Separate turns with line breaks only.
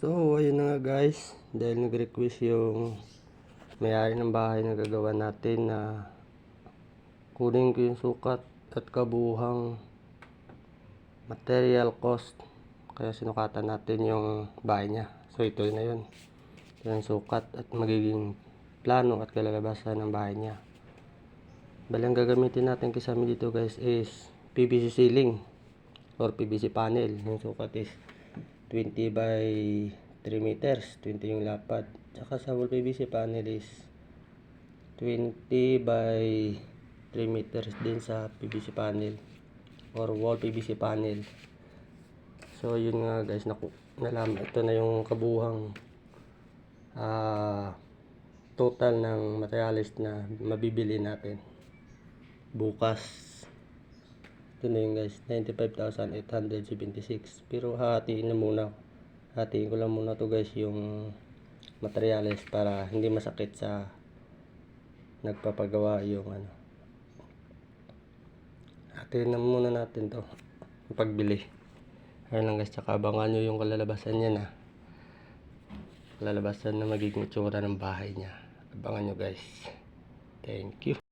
So, ayun na nga guys, dahil nag-request yung may-ari ng bahay na gagawa natin na kunin ko yung sukat at kabuuhang material cost. Kaya sinukatan natin yung bahay niya. So, ito na yun. Ito yung sukat at magiging plano at kalalabasan ng bahay niya. Bali, ang gagamitin natin kasama dito guys is PVC ceiling or PVC panel. Yung sukat is 20 by 3 meters, 20 yung lapad. Tsaka sa wall PVC panel is 20 by 3 meters din sa PVC panel or wall PVC panel. So yun nga guys, nalaman ito na yung kabuhang total ng materials na mabibili natin bukas. Ito na yun guys, 95,876. Pero hatiin ko lang muna to guys yung materials para hindi masakit sa nagpapagawa yung hatiin na muna natin to pagbili. Ayun lang guys, tsaka abangan nyo yung kalalabasan niya kalalabasan na magiging itsura ng bahay niya. Abangan nyo guys. Thank you.